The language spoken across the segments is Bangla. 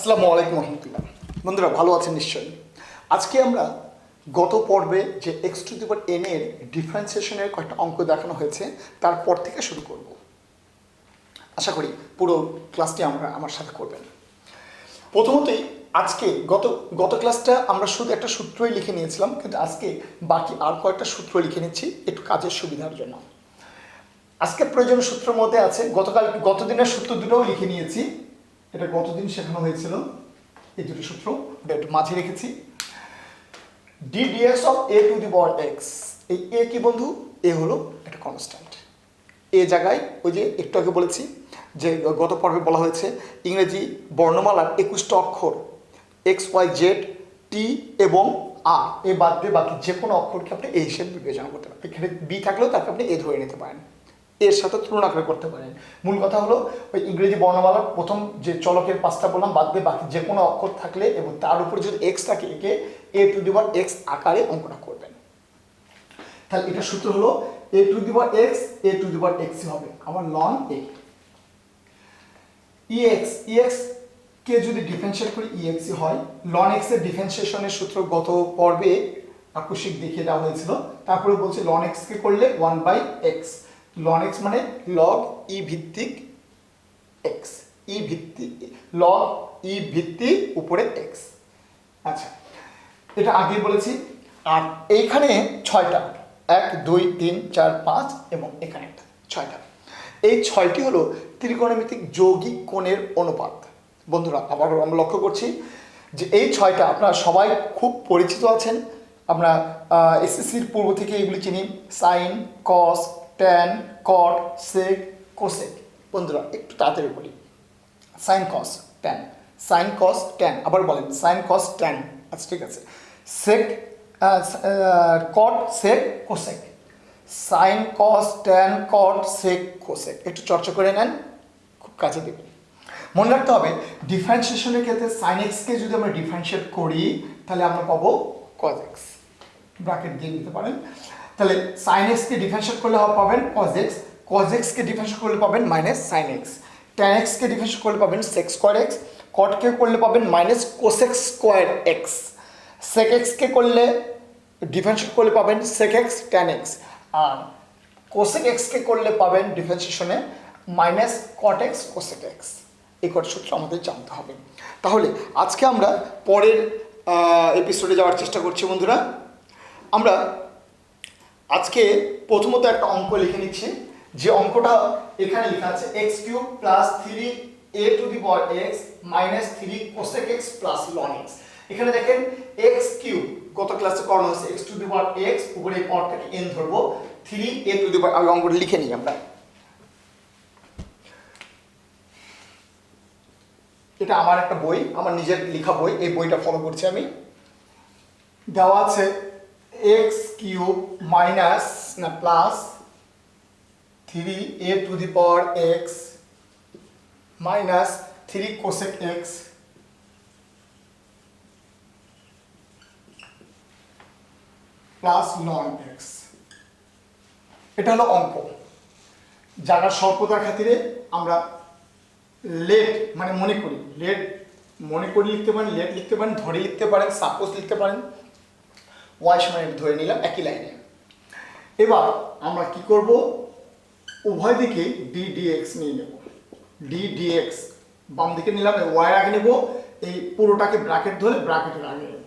আসসালামু আলাইকুম রহমতুল্লাহ। বন্ধুরা ভালো আছেন নিশ্চয়ই। আজকে আমরা গত পর্বে যে x to the power n এর ডিফারেন্সিয়েশনের কয়েকটা অঙ্ক দেখানো হয়েছে তারপর থেকে শুরু করব। আশা করি পুরো ক্লাসটি আমার সাথে করবেন। প্রথমতই আজকে গত ক্লাসটা আমরা শুধু একটা সূত্রই লিখে নিয়েছিলাম, কিন্তু আজকে বাকি আর কয়েকটা সূত্র লিখে নিচ্ছি একটু কাজের সুবিধার জন্য। আজকে প্রয়োজনীয় সূত্রের মধ্যে আছে গতদিনের সূত্র দুটোও লিখে নিয়েছি। এটা গতদিন শেখানো হয়েছিল, এই দুটো সূত্র একটু মাঝে রেখেছি। D dx of a to the power x, এই এ কি বন্ধু? এ হলো একটা কনস্ট্যান্ট। এ জায়গায় ওই যে একটু আগে বলেছি যে গত পর্বে বলা হয়েছে ইংরেজি বর্ণমালার 21টা অক্ষর এক্স ওয়াই জেড টি এবং আর এ বাদ দিয়ে বাকি যে কোনো অক্ষরকে আপনি এ হিসেবে বিবেচনা করতে পারেন। এখানে বি থাকলেও তাকে আপনি এ ধরে নিতে পারেন, এর সাথে তুলনা করে করতে পারেন। মূল কথা হলো ওই ইংরেজি বর্ণমালার প্রথম যে চলকের পাঁচটা বললাম বাদ দিয়ে বাকি যে কোনো অক্ষর থাকলে এবং তার উপরে যদি এক্স থাকে একে এ টু দি পাওয়ার এক্স আকারে অঙ্কটা করবেন। তাহলে এটা সূত্র হলো a to the power x a to the power x হবে আমার লন এ। ইএক্স কে যদি ডিফারেন্সিয়েট করি ইএক্স হয়। লন এক্স এর ডিফারেন্সিয়েশনের সূত্র গত পর্বে আকস্মিক দেখিয়ে দেওয়া হয়েছিল। তারপরে বলছে লন এক্স কে করলে 1/x। লন এক্স মানে লগ ই ভিত্তিক এক্স, ই ভিত্তিক লগ ই ভিত্তিক উপরে এক্স। আচ্ছা, এটা আগে বলেছি। আর এইখানে 6টা 1 2 3 4 5 এবং এখানে একটা 6টা। এই 6টি হলো ত্রিকোণমিতিক যৌগিক কোণের অনুপাত। বন্ধুরা আবার আমরা লক্ষ্য করছি যে এই 6টা আপনারা সবাই খুব পরিচিত আছেন। আমরা এসএসসির পূর্ব থেকে এগুলি চিনি, sine cos tan cot sec cosec. বন্ধুরা একটু তাড়াতাড়ি বলি, sine cos tan, sine cos tan, আবার বলেন সাইন কস ট্যান। আচ্ছা ঠিক আছে। Sec cot sec cosec, sine cos tan cot sec cosec. একটু চর্চা করে নেন, খুব কাজে দেবে। মনে রাখতে হবে ডিফারেন্সিয়েশনের ক্ষেত্রে সাইন এক্সকে যদি আমরা ডিফারেন্সিয়েট করি তাহলে আমরা পাবো কজ এক্স, ব্র্যাকেট দিয়ে দিতে পারেন। তাহলে সাইন এক্সকে ডিফারেন্সিয়েট করলে পাবেন কজ এক্স, কজ এক্সকে ডিফারেন্সিয়েট করলে পাবেন মাইনাস সাইন এক্স, ট্যান এক্সকে ডিফারেন্সিয়েট করলে পাবেন সেক স্কোয়ার এক্স, কটকে করলে পাবেন minus cosec square x, sec এক্সকে করলে ডিফারেন্সিয়েট করলে পাবেন সেক এক্স ট্যান এক্স, আর কোসেক এক্সকে করলে পাবেন ডিফারেন্সিয়েশনে minus cot x cosec x. এই কট সূত্র আমাদের জানতে হবে। তাহলে আজকে আমরা পরের এপিসোডে যাওয়ার চেষ্টা করছি। বন্ধুরা আমরা আজকে প্রথমত একটা অঙ্ক লিখে নিচ্ছি, যে অঙ্কটা এখানে লেখা আছে x cube plus 3 a to the power x minus 3 cosec x plus loan x. এখানে দেখেন এক্স কিউব গত ক্লাসে করানো হয়েছে x to the power x, উপরে এই পাওয়ারটাকে এন ধরবো, 3 এ টু দি পাওয়ার। আমি অঙ্কটা লিখে নিই আমরা। এটা আমার একটা বই, আমার নিজের লেখা বই, এই বইটা ফলো করছি আমি। দেওয়া আছে এক্স কিউব মাইনাস না plus 3 a to the power x minus 3 cosec x plus loan x. এটা হলো অঙ্ক। জায়গার স্বল্পতার খাতিরে আমরা লেট মানে মনে করি, লেট মনে করি লিখতে পারেন, লেট লিখতে পারেন, ধরে লিখতে পারেন, সাপোজ লিখতে পারেন, ওয়াই সমান ধরে নিলাম একই লাইনে। এবার আমরা কি করব, উভয় দিকে ডি ডিএক্স নিয়ে নেব। ডি ডিএক্স বাম দিকে নিলাম, ওয়াই আগে নেব, এই পুরোটাকে ব্র্যাকেট ধরে ব্র্যাকেটের আগে নেব,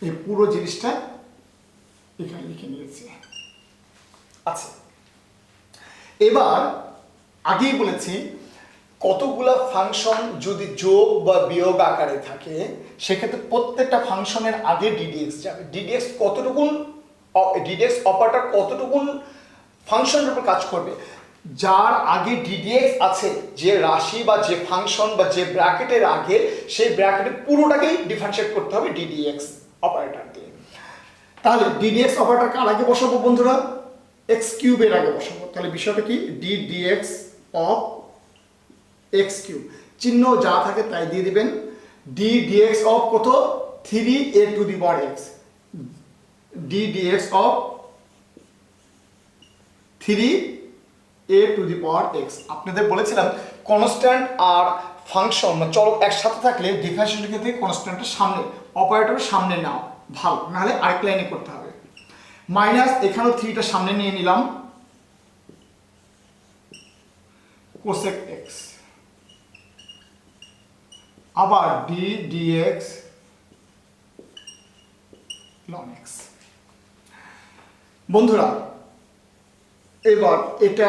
এই পুরো জিনিসটা এখানে লিখে নিয়েছি। আচ্ছা, এবার আগেই বলেছি কতগুলা ফাংশন যদি যোগ বা বিয়োগ আকারে থাকে সেক্ষেত্রে প্রত্যেকটা ফাংশনের আগে ডিডিএক্স যাবে। ডিডিএক্স কতটুকুন, ডিডিএক্স অপারেটর কতটুকুন ফাংশনের উপর কাজ করবে, যার আগে ডিডিএক্স আছে যে রাশি বা যে ফাংশন বা যে ব্র্যাকেটের আগে, সেই ব্র্যাকেটের পুরোটাকেই ডিফারেন্সিয়েট করতে হবে ডিডিএক্স অপারেটর দিয়ে। তাহলে ডিডিএক্স অপারেটর কার আগে বসাবো বন্ধুরা? এক্স কিউবের আগে বসাবো। তাহলে বিষয়টা কি, d dx of x cube, চিহ্ন যা থাকে তাই দিয়ে দিবেন। ডি ডিএক্স অফ কত, 3 a to the power x, d dx of 3 a to the power x. আপনাদের বলেছিলাম কনস্ট্যান্ট আর ফাংশন মানে চলক একসাথে থাকলে ডিফারেন্সিয়েশনের ক্ষেত্রে কনস্ট্যান্টের সামনে অপারেটরের সামনে নাও ভালো, নাহলে আরেক লাইনে করতে হবে। মাইনাস এখানেও 3টা সামনে নিয়ে নিলাম, কোসেক এক্স, আবার ডি ডিএক্স লন এক্স। বন্ধুরা এবার এটা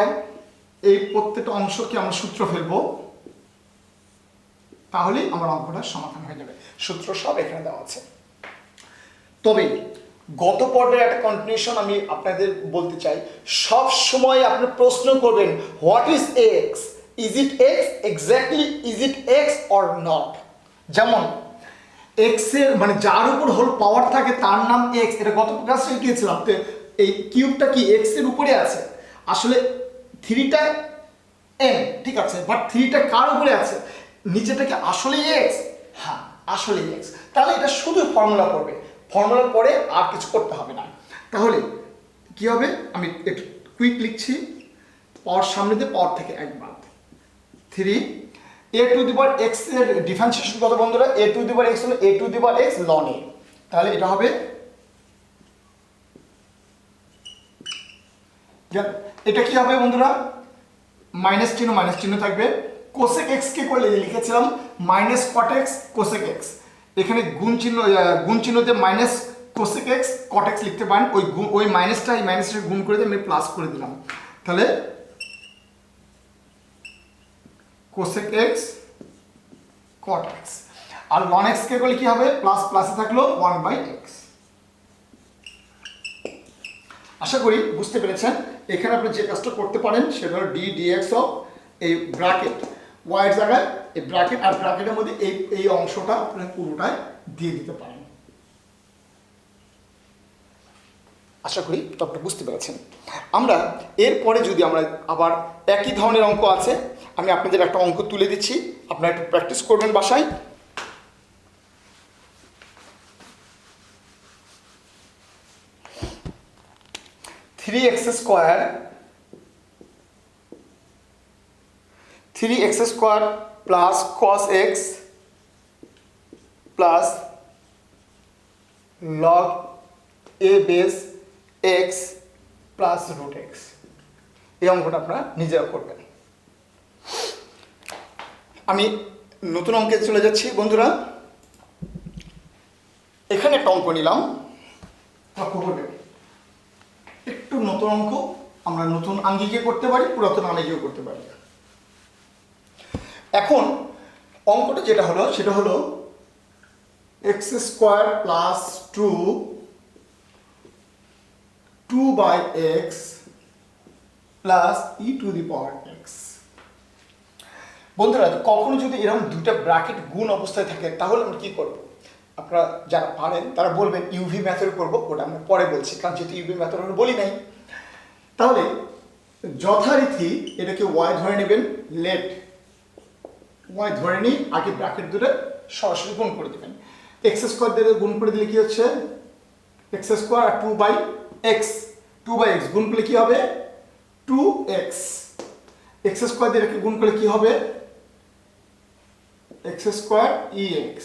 এই প্রত্যেকটা অংশকে আমরা সূত্র ফেলবো, তাহলেই আমার অঙ্কটার সমাধান হয়ে যাবে। সূত্র সব এখানে দেওয়া আছে। তবে গত পর্বের একটা কন্টিনিউশন আমি আপনাদের বলতে চাই, সব সময় আপনি প্রশ্ন করবেন what is x, is it x, exactly is it x or not. যেমন এক্স এর মানে যার উপর হোল পাওয়ার থাকে তার নাম এক্স, এটা গত ক্লাসে শিখিয়েছিলাম। তো এই কিউবটা কি এক্স এর উপরে আছে, আসলে 3টা এন, ঠিক আছে, বাট 3টা কার উপরে আছে, নিচেটা কি আসলে এক্স? হ্যাঁ আসলে এক্স। তাহলে এটা শুধু ফর্মুলা পড়বে, ফর্মুলার পরে আর কিছু করতে হবে না। তাহলে কি হবে, আমি একটু কুইক লিখছি, পাওয়ার সামনে দিয়ে পাওয়ার থেকে 1 বাদ, 3 a two the power x এর ডিফারেন্সিয়েশন কত বন্ধুরা, a two the power x হলো a two the power x ln a। তাহলে এটা হবে, এটা কি হবে বন্ধুরা, মাইনাস চিহ্ন থাকবে। কোসেক এক্স কে করলে লিখেছিলাম minus cot x cosec x, এখানে গুণ চিহ্ন দিয়ে minus cosec x cot x লিখতে পারেন। ওই মাইনাসটা এই মাইনাসটা গুণ করে দিয়ে আমি প্লাস করে দিলাম, তাহলে কোসেক এক্স কট এক্স। আর লন এক্স কে করলে কি হবে, প্লাস প্লাসে থাকলো 1/x। আশা করি বুঝতে পেরেছেন। এখানে আপনি যে কাজটা করতে পারেন সেটা হলো ডি ডিএক্স অফ এই ব্র্যাকেট y এর জায়গায় এই ব্র্যাকেট, আর ব্র্যাকেটের মধ্যে এই অংশটা আপনি পুরোটাই দিয়ে দিতে পারেন। আশা করি আপনি বুঝতে পেরেছেন। আমরা এরপরে যদি আমরা আবার একই ধরনের অঙ্ক আছে, আমি আপনাদের একটা অঙ্ক তুলে দিচ্ছি, আপনারা একটু প্র্যাকটিস করবেন বাসায়। Three x square plus cos x plus log a base x plus root x, এই অঙ্কটা আপনারা নিজেরা করবেন। আমি নতুন অঙ্কে চলে যাচ্ছি বন্ধুরা। এখানে একটা অঙ্ক নিলাম, লক্ষ্য করবেন একটু নতুন অঙ্ক, আমরা নতুন আঙ্গিকে করতে পারি, পুরাতন আঙ্গিকেও করতে পারি। এখন অঙ্কটা যেটা হলো সেটা হলো x square plus 2/x plus E to the power x. বন্ধুরা কখনো যদি এরকম দুটো ব্র্যাকেট গুণ অবস্থায় থাকে তাহলে আমরা কি করব, আপনারা যারা পারেন তারা বলবেন ইউভি মেথড করবো, ওটা আমরা পরে বলছি, কারণ যেহেতু ইউভি মেথড আমরা বলি নাই। তাহলে যথারীতি এটাকে ওয়াই ধরে নেবেন, লেট ওয়াই ধরে নিই, আগে ব্র্যাকেট দুটো সরাসরি গুণ করে দেবেন। এক্স স্কোয়ার দিয়ে গুণ করে দিলে কি হচ্ছে, এক্স স্কোয়ার আর 2/x গুণ করলে কি হবে 2x, এক্স স্কোয়ার দিয়ে গুণ করলে কি হবে এক্স স্কোয়ার ex,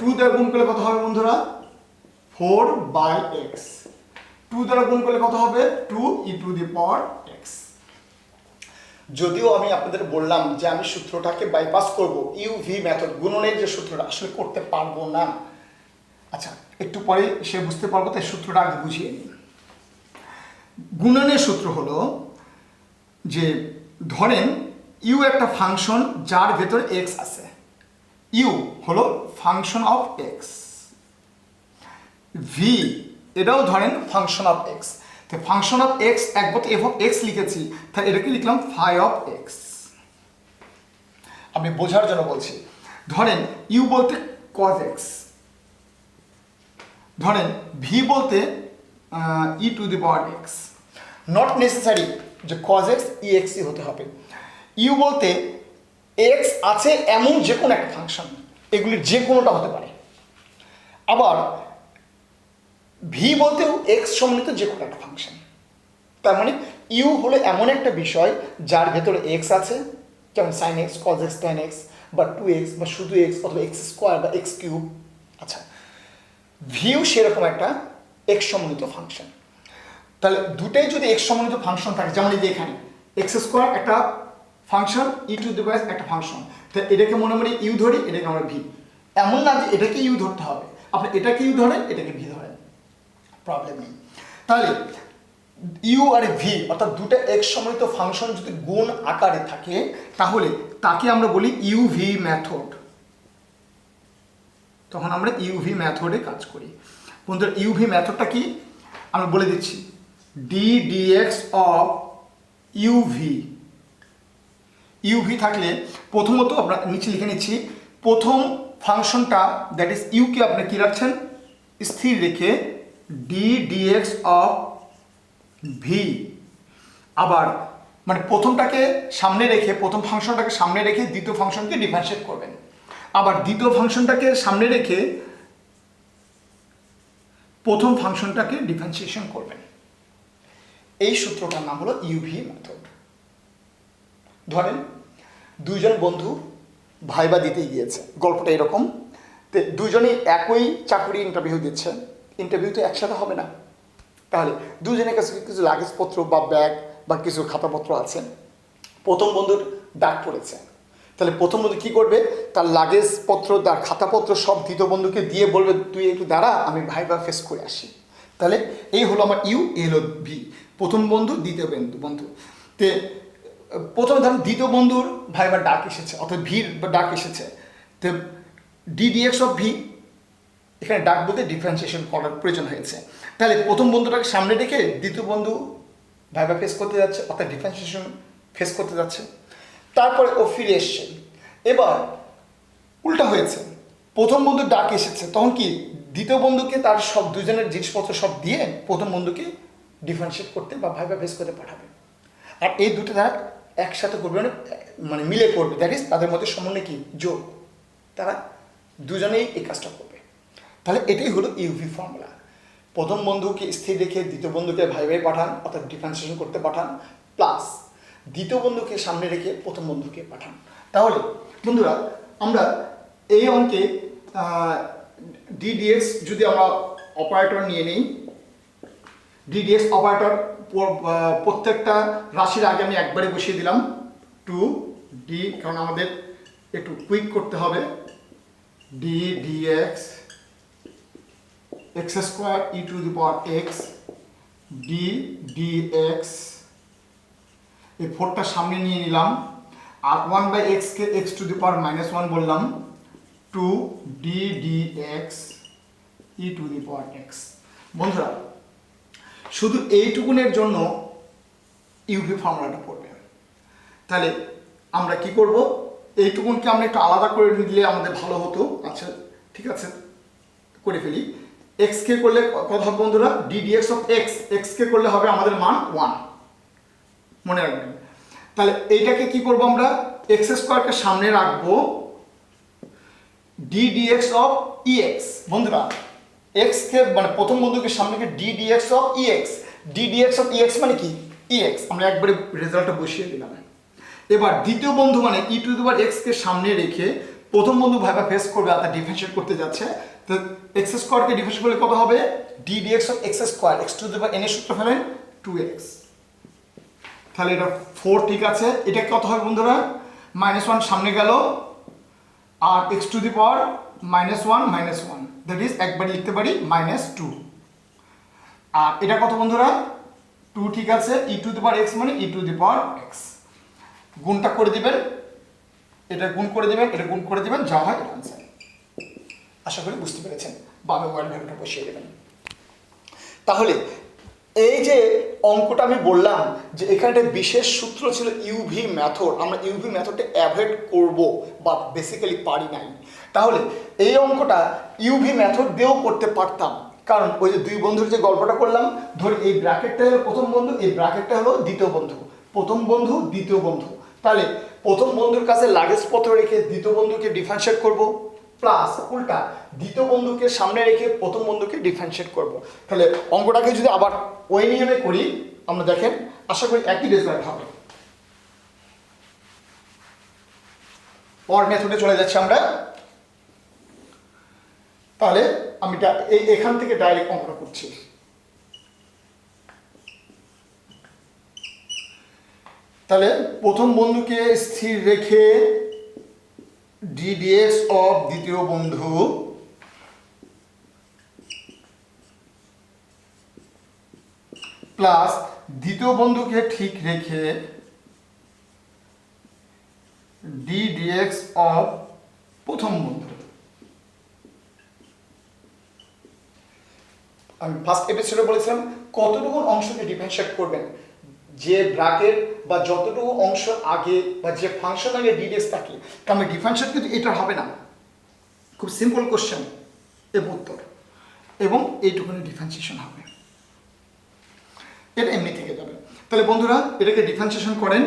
2 দ্বারা গুণ করলে কত হবে বন্ধুরা 4/x, 2 দ্বারা গুণ করলে কত হবে 2e two the power x। যদিও আমি আপনাদের বললাম যে আমি সূত্রটাকে বাইপাস করব, ইউভি মেথড গুণনের যে সূত্রটা আসলে করতে পারবো না। আচ্ছা একটু পরে সে বুঝতে পারবো, তাই সূত্রটা আগে বুঝিয়ে নিই। গুণনের সূত্র হলো যে ধরেন ইউ একটা ফাংশন যার ভেতরে এক্স আছে, ইউ হলো ফাংশন অফ এক্স, ভি এটাও ধরেন ফাংশন অফ এক্স। তো ফাংশন অফ এক্স একবার এফ অফ এক্স লিখেছি, তাহলে এটাকে লিখলাম ফাই অফ এক্স। আমি বোঝার জন্য বলছি, ধরেন ইউ বলতে কজ এক্স, ধরেন ভি বলতে e to the power x, not necessary যে কজ এক্স ই এক্সই হতে হবে। ইউ বলতে এক্স আছে এমন যে কোনো একটা ফাংশন, এগুলির যে কোনোটা হতে পারে। আবার ভি বলতেও এক্স সমন্বিত যে কোনো একটা ফাংশন, তার মানে ইউ হলো এমন একটা বিষয় যার ভেতরে এক্স আছে, যেমন sine x, cos x, tan x, বা 2x, বা শুধু এক্স, অথবা এক্স স্কোয়ার বা এক্স কিউব। আচ্ছা, ভিউ সেরকম একটা এক্স সমন্বিত ফাংশন। তাহলে দুটোই যদি এক্স সমন্বিত ফাংশন থাকে, যেমন এই যে এখানে এক্স স্কোয়ার একটা ফাংশন, ই টু দি পাওয়ার একটা ফাংশন, তো এটাকে মনে মনে ইউ ধরি, এটাকে আমরা ভি। এমন না যে এটাকে ইউ ধরতে হবে, আপনি এটাকে ইউ ধরেন, এটাকে ভি ধরেন, প্রবলেম নেই। তাহলে ইউ আর ভি অর্থাৎ দুটো এক্স সমন্বিত ফাংশন যদি গুণ আকারে থাকে, তাহলে তাকে আমরা বলি ইউভি মেথড। তখন আমরা ইউভি মেথডে কাজ করি। বন্ধুরা, ইউভি মেথডটা কি আমরা বলে দিচ্ছি, d dx of UV. UV থাকলে প্রথমত আমরা নিচে লিখে নিচ্ছি, প্রথম ফাংশনটা দ্যাট ইজ ইউকে আপনি কী রাখছেন, স্থির রেখে ডি ডিএক্স অফ ভি। আবার মানে প্রথমটাকে সামনে রেখে, প্রথম ফাংশনটাকে সামনে রেখে দ্বিতীয় ফাংশনকে ডিফারেন্সিয়েট করবেন। আবার দ্বিতীয় ফাংশনটাকে সামনে রেখে প্রথম ফাংশনটাকে ডিফারেন্সিয়েশন করবেন। এই সূত্রটার নাম হলো ইউভি মেথড। ধরেন দুইজন বন্ধু ভাইবা দিতে গিয়েছে, গল্পটা এরকম। তো দুজনেই একই চাকরি ইন্টারভিউ দিচ্ছে, ইন্টারভিউ তো একসাথে হবে না। তাহলে দুজনের কাছে কিছু লাগেজপত্র বা ব্যাগ বা কিছু খাতাপত্র আছে। প্রথম বন্ধুর ডাক পড়েছে, তাহলে প্রথম বন্ধু কী করবে, তার লাগেজপত্র, তার খাতাপত্র সব দ্বিতীয় বন্ধুকে দিয়ে বলবে, তুই একটু দাঁড়া, আমি ভাইবা ফেস করে আসি। তাহলে এই হলো আমার ইউ, এ হলো ভি, প্রথম বন্ধু দ্বিতীয় বন্ধু। তে প্রথমে ধরুন দ্বিতীয় বন্ধুর ভাইবার ডাক এসেছে, অর্থাৎ ভির ডাক এসেছে। তো ডি ডিএক্স অফ ভি, এখানে ডাক বলতে ডিফারেন্সিয়েশন করার প্রয়োজন হয়েছে। তাহলে প্রথম বন্ধুটাকে সামনে রেখে দ্বিতীয় বন্ধু ভাইবা ফেস করতে যাচ্ছে, অর্থাৎ ডিফারেন্সিয়েশন ফেস করতে যাচ্ছে। তারপরে ও ফিরে এসছে। এবার উল্টা হয়েছে, প্রথম বন্ধুর ডাক এসেছে, তখন কি দ্বিতীয় বন্ধুকে তার সব দুজনের জিনিসপত্র সব দিয়ে প্রথম বন্ধুকে ডিফারেন্সিয়েট করতে বা ভাইবা ফেস করতে পাঠাবে। আর এই দুটো ধাপ একসাথে করবে, মানে মিলে করবে, দ্যাট ইজ তাদের মধ্যে সমন্বয় কি যোগ, তারা দুজনেই এই কাজটা করবে। তাহলে এটাই হলো ইউভি ফর্মুলা। প্রথম বন্ধুকে স্থির রেখে দ্বিতীয় বন্ধুকে ভাইভাই পাঠান, অর্থাৎ ডিফারেন্সিয়েশন করতে পাঠান, প্লাস দ্বিতীয় বন্ধুকে সামনে রেখে প্রথম বন্ধুকে পাঠান। তাহলে বন্ধুরা, আমরা এই অঙ্কে ডিডিএক্স যদি আমরা অপারেটর নিয়ে নিই, ডিডিএক্স অপারেটর প্রত্যেকটা রাশির আগে আমি একবারে বসিয়ে দিলাম 2d, কারণ আমাদের একটু কুইক করতে হবে। D dx x square e to the power x, d dx, এই 4টা সামনে নিয়ে নিলাম, আর 1/x K x to the power -1 বললাম, 2d dx E to the power x. বন্ধুরা, শুধু এইটুকুনের জন্য ইউভি ফর্মুলাটা পড়বে। তাহলে আমরা কি করব, এইটুকুনকে আমরা একটু আলাদা করে দিলে আমাদের ভালো হতো। আচ্ছা ঠিক আছে, করে ফেলি। এক্স কে করলে কত হবে বন্ধুরা, d dx of x, x কে করলে হবে আমাদের মান 1, মনে রাখবেন। তাহলে এইটাকে কি করব, আমরা এক্স স্কোয়ারকে সামনে রাখবো, ডি ডিএক্স অফ ইএক্স। বন্ধুরা, এক্স কে মানে প্রথম বন্ধুকে সামনে রেখে d dx of e x, d dx of e x মানে কি ইএক্স, আমরা একবারে রেজাল্টটা বসিয়ে দিলাম। এবার দ্বিতীয় বন্ধু মানে ই টু দি পাওয়ার এক্স কে সামনে রেখে প্রথম বন্ধু ভাইবা ফেস করবে, অর্থাৎ ডিফারেন্সিয়েট করতে যাচ্ছে। তো এক্স স্কোয়ারকে ডিফারেন্সিয়েট করলে কত হবে, d dx of x square, x to the power n এর সূত্র ফেলেন 2x। তাহলে এটা 4, ঠিক আছে। এটা কত হবে বন্ধুরা, -1 সামনে গেল, আর x to the power -1, that is একবার লিখতে পারি -2। আর এটা কত বন্ধুরা, 2, ঠিক আছে। ই টু দি পাওয়ার এক্স মানে ই টু দি পাওয়ার এক্স। গুণটা করে দিবেন, এটা গুণ করে দিবেন, এটা গুণ করে দিবেন, যা হয় আনসার। আশা করি বুঝতে পেরেছেন। বামে ওয়ার্ড ভ্যালুটা বসিয়ে দেবেন। তাহলে এই যে অঙ্কটা আমি বললাম যে এখানে একটা বিশেষ সূত্র ছিল ইউভি মেথড, আমরা ইউভি মেথডটা অ্যাভয়েড করব বা বেসিক্যালি পারি নাই। তাহলে এই অঙ্কটা ইউভি মেথড দিয়েও করতে পারতাম, কারণ ওই যে দুই বন্ধুর যে গল্পটা করলাম, ধরি এই ব্র্যাকেটটা হলো প্রথম বন্ধু, এই ব্র্যাকেটটা হলো দ্বিতীয় বন্ধু, প্রথম বন্ধু দ্বিতীয় বন্ধু। তাহলে প্রথম বন্ধুর কাছে লাগেজপত্র রেখে দ্বিতীয় বন্ধুকে ডিফারেন্সিয়েট করব, প্লাস উল্টা দ্বিতীয় বন্ধুকে সামনে রেখে প্রথম বন্ধুকে ডিফারেন্সিয়েট করব। তাহলে অঙ্কটাকে যদি আবার ওই নিয়মে করি, আমরা দেখেন আশা করি একই রেজাল্ট হবে। অর মেথডে চলে যাচ্ছি আমরা। তাহলে আমি এখান থেকে ডাইরেক্ট অঙ্কটা করছি। তাহলে প্রথম বন্ধুকে স্থির রেখে ddx অফ দ্বিতীয় বন্ধু প্লাস দ্বিতীয় বন্ধুকে ঠিক রেখে ddx অফ প্রথম বন্ধু। আমি ফার্স্ট এপিসোডে বলেছিলাম কতটুকু অংশকে ডিফারেন্সিয়েট করবেন, যে ব্র্যাকেট বা যতটুকু অংশ আগে বা যে ফাংশন আগে ddx থাকে, তাহলে ডিফারেন্সিয়েট কিন্তু এটা হবে না। খুব সিম্পল কোশ্চেন এর উত্তর, এবং এইটুকুনি ডিফারেন্সিয়েশন হবে, এটা এমনি থেকে যাবে। তাহলে বন্ধুরা এটাকে ডিফারেন্সিয়েশন করেন।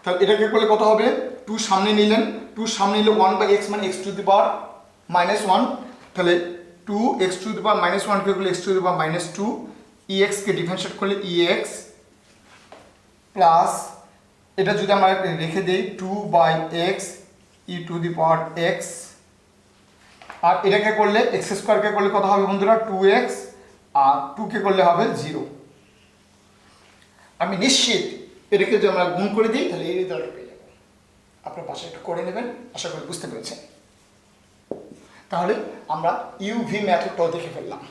তাহলে এটাকে করলে কত হবে, 2 সামনে নিলেন, 2 সামনে নিলে 1/x মানে x টু দি পাওয়ার -1। তাহলে 2x টু দি পাওয়ার -1 কে করলে x two the power -2, ex K differentiate করলে ex প্লাস এটা যদি আমরা রেখে দেই 2/x e two the power x, আর এটাকে করলে x স্কয়ারকে করলে কত হবে বন্ধুরা, 2x, আর 2 কে করলে হবে 0। আমি নিশ্চিত এটাকে যদি আমরা গুণ করে দিই তাহলে এই রেজাল্ট পেয়ে যাবো। আপনার পাশে একটু করে নেবেন, আশা করি বুঝতে পেরেছেন। তাহলে আমরা ইউভি মেথডটাও দেখে ফেললাম।